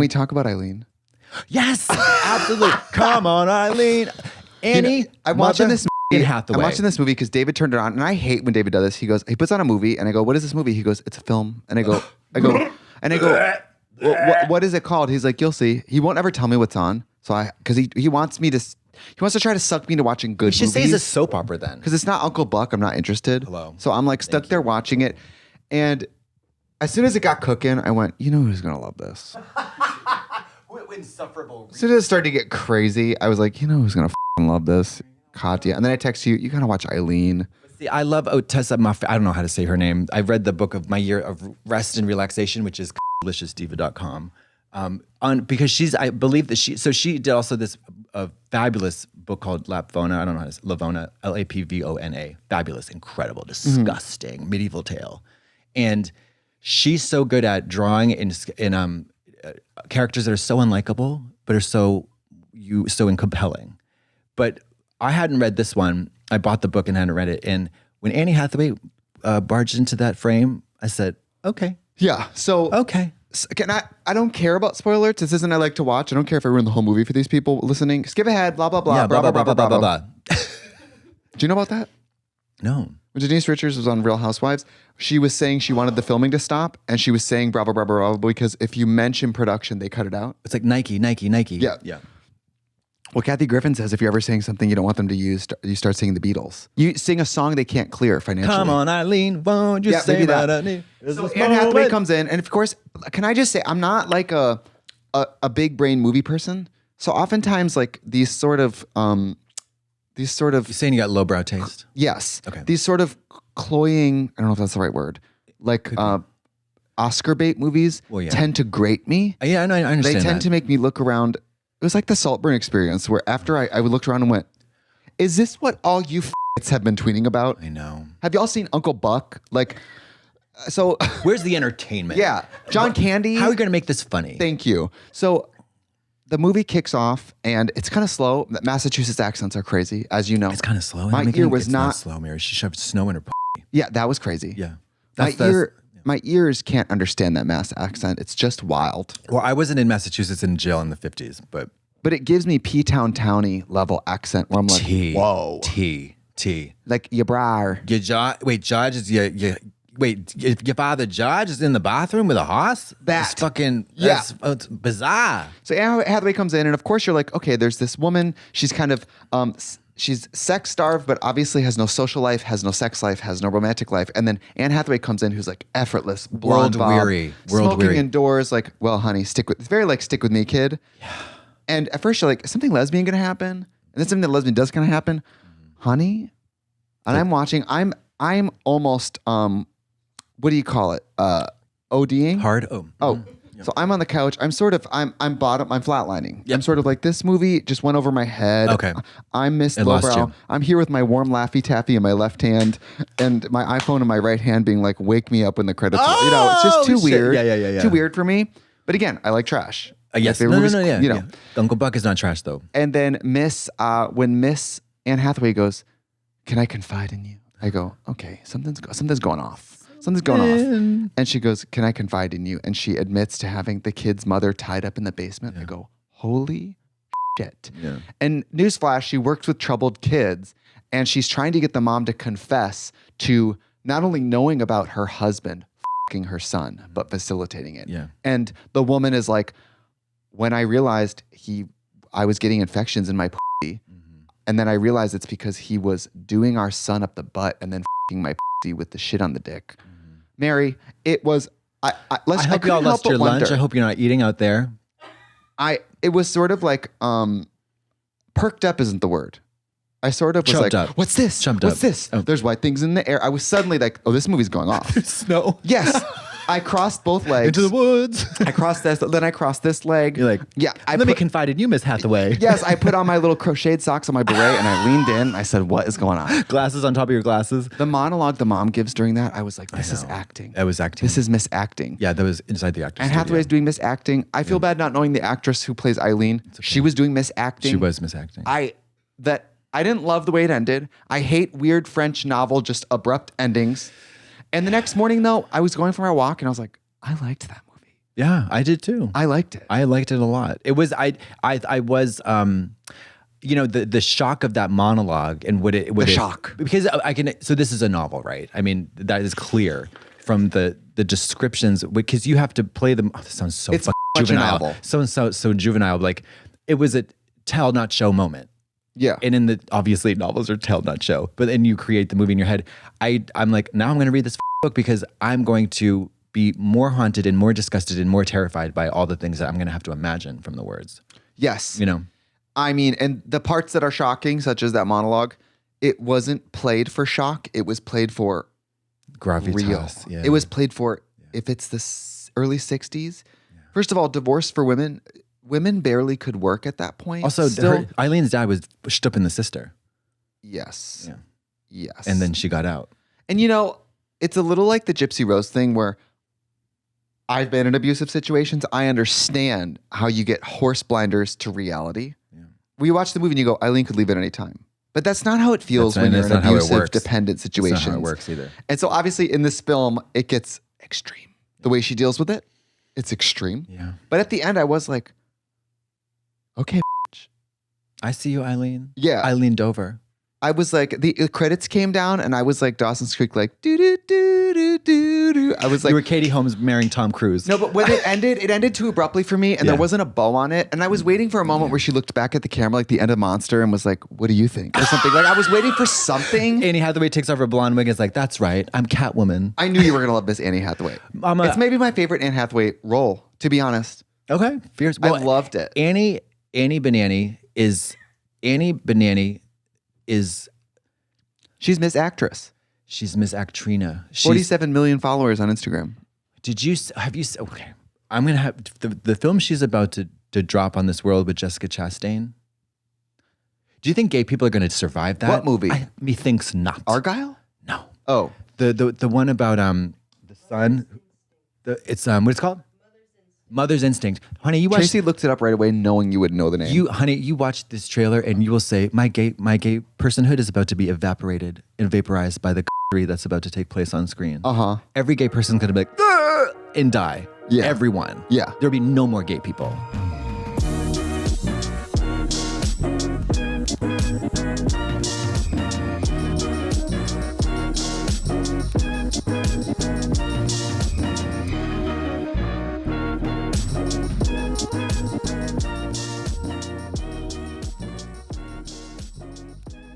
we talk about Eileen? Yes, absolutely. Come on, Eileen. Annie, I'm watching this movie. Hathaway. I'm watching this movie because David turned it on, and I hate when David does this. He goes, he puts on a movie, and I go, "What is this movie?" He goes, "It's a film," and I go, what is it called? He's like, "You'll see." He won't ever tell me what's on, so because he wants me to. He wants to try to suck me into watching good movies. You should say it's a soap opera then. Because it's not Uncle Buck. I'm not interested. Hello. So I'm like stuck there watching it. And as soon as it got cooking, I went, you know who's going to love this? Insufferable. As soon as it started to get crazy, I was like, you know who's going to love this? Katya. And then I text you, you got to watch Eileen. See, I love Otessa Moshfegh. I don't know how to say her name. I read the book of My Year of Rest and Relaxation, which is deliciousdiva.com. Because I believe that she did also this fabulous book called Lapvona. I don't know how to say Lavona, Lapvona. Fabulous, incredible, disgusting medieval tale. And she's so good at drawing in characters that are so unlikable, but are so compelling. But I hadn't read this one. I bought the book and hadn't read it. And when Annie Hathaway barged into that frame, I said, okay. Yeah. So okay. I don't care about spoilers. This isn't I like to watch. I don't care if I ruin the whole movie for these people listening. Skip ahead, blah, blah, blah, yeah, blah, blah, blah, blah, blah, blah, blah. blah. Do you know about that? No. When Denise Richards was on Real Housewives, she was saying she wanted the filming to stop, and she was saying blah, blah, blah, blah, blah, because if you mention production, they cut it out. It's like Nike. Yeah. Yeah. Well, Kathy Griffin says if you're ever saying something you don't want them to use, you start singing the Beatles. You sing a song they can't clear financially. Come on, Eileen, won't you say that? So Anne Hathaway comes in, and of course, can I just say, I'm not like a big brain movie person. So oftentimes, like these sort of You're saying you got lowbrow taste? Yes. Okay. These sort of cloying, I don't know if that's the right word, like Oscar bait movies tend to grate me. Yeah, I know. I understand. They tend to make me look around. It was like the Saltburn experience where after I would look around and went, is this what all you f***ts have been tweeting about? I know. Have y'all seen Uncle Buck? Like, so. Where's the entertainment? Yeah. John Candy. How are you going to make this funny? Thank you. So the movie kicks off and it's kind of slow. Massachusetts accents are crazy, as you know. It's kind of slow. My ear was not slow, Mary. She shoved snow in her Yeah, that was crazy. Yeah. My ears can't understand that Mass accent. It's just wild. Well, I wasn't in Massachusetts in jail in the 50s, but it gives me P-Town Towny level accent where I'm like, whoa. T. Like, your brar. Judge is your father Judge is in the bathroom with a horse? That's it's bizarre. So Anne Hathaway comes in, and of course you're like, okay, there's this woman. She's kind of, she's sex starved, but obviously has no social life, has no sex life, has no romantic life. And then Anne Hathaway comes in, who's like effortless, blonde bob, smoking indoors. Like, well, honey, it's very like stick with me, kid. Yeah. And at first you're like, is something lesbian gonna happen? And then something that lesbian does kind of happen, honey. And I'm watching. I'm almost what do you call it? ODing? Hard. So I'm on the couch. I'm flatlining. Yep. I'm sort of like, this movie just went over my head. Okay. I'm Miss Lowbrow. I'm here with my warm Laffy Taffy in my left hand and my iPhone in my right hand being like, wake me up when the credits roll. You know, it's just too weird. Yeah. Too weird for me. But again, I like trash. Yes. No. Uncle Buck is not trash though. And then when Miss Anne Hathaway goes, can I confide in you? I go, okay, something's going off. Something's going off. And she goes, can I confide in you? And she admits to having the kid's mother tied up in the basement. I go, holy shit. Yeah. And newsflash, she works with troubled kids and she's trying to get the mom to confess to not only knowing about her husband f***ing her son, but facilitating it. Yeah. And the woman is like, when I realized I was getting infections in my pussy, and then I realized it's because he was doing our son up the butt and then f***ing my pussy with the shit on the dick. Mary, it was. I hope y'all lost your lunch. I hope you're not eating out there. It was sort of like perked up isn't the word. I sort of was Chumped like, up. what's this? Chumped what's up. this? Oh. There's white things in the air. I was suddenly like, oh, this movie's going off. Snow. Yes. I crossed both legs. Into the woods. I crossed this, then I crossed this leg. You're like, yeah. Let me confide in you, Miss Hathaway. Yes, I put on my little crocheted socks on my beret and I leaned in. I said, what is going on? Glasses on top of your glasses. The monologue the mom gives during that, I was like, this is acting. That was acting. This is misacting. Yeah, that was inside the actor's And Hathaway's doing misacting. I feel bad not knowing the actress who plays Eileen. Okay. She was doing misacting. She was misacting. I didn't love the way it ended. I hate weird French novel, just abrupt endings. And the next morning, though, I was going for my walk and I was like, I liked that movie. Yeah, I did too. I liked it. I liked it a lot. It was I was the shock of that monologue and shock. because I can, so this is a novel, right? I mean, that is clear from the descriptions, because you have to play them. Oh, this sounds so It's fucking much a juvenile. novel. So juvenile. Like, it was a tell not show moment. Yeah. And in the, obviously novels are tell not show, but then you create the movie in your head. I'm like, now I'm going to read this book because I'm going to be more haunted and more disgusted and more terrified by all the things that I'm going to have to imagine from the words. Yes. You know? I mean, and the parts that are shocking, such as that monologue, it wasn't played for shock. It was played for Gravitas. real. Yeah. It was played for, if it's the early 60s. First of all, divorce for women barely could work at that point. Also, Still, Eileen's dad was Stuppin' the sister. yes. Yeah. Yes. And then she got out. And it's a little like the Gypsy Rose thing where I've been in abusive situations. I understand how you get horse blinders to reality. Yeah. We watch the movie and you go, Eileen could leave at any time. But that's not how it feels when you're in that's not how it abusive, works. dependent situations. That's not how it works either. And so obviously in this film, it gets extreme. The way she deals with it, it's extreme. Yeah. But at the end, I was like, okay, I see you, Eileen. Yeah. Eileen Dover. I was like, the credits came down and I was like Dawson's Creek, like, do do do do do do. I was like, You were Katie Holmes marrying Tom Cruise. no, but when it ended too abruptly for me and there wasn't a bow on it. And I was waiting for a moment where she looked back at the camera, like the end of Monster, and was like, what do you think? Or something. Like I was waiting for something. Annie Hathaway takes off her blonde wig and is like, that's right, I'm Catwoman. I knew you were going to love this Annie Hathaway. It's maybe my favorite Anne Hathaway role, to be honest. Okay. Fierce. I loved it. Annie Banani is She's Miss Actress. she's Miss Actrina. 47 million followers on Instagram. Okay. I'm going to have the film she's about to drop on this world with Jessica Chastain. Do you think gay people are going to survive that? What movie? Methinks not. Argyle? No. Oh. The one about the son. It's what's it called? Mother's Instinct. Honey, you watch Tracy looked it up right away knowing you would know the name. you watch this trailer and you will say, my gay personhood is about to be evaporated and vaporized by the that's about to take place on screen. Uh-huh. Every gay person's going to be like, "Ugh," and die. Yeah. Everyone. Yeah. There'll be no more gay people.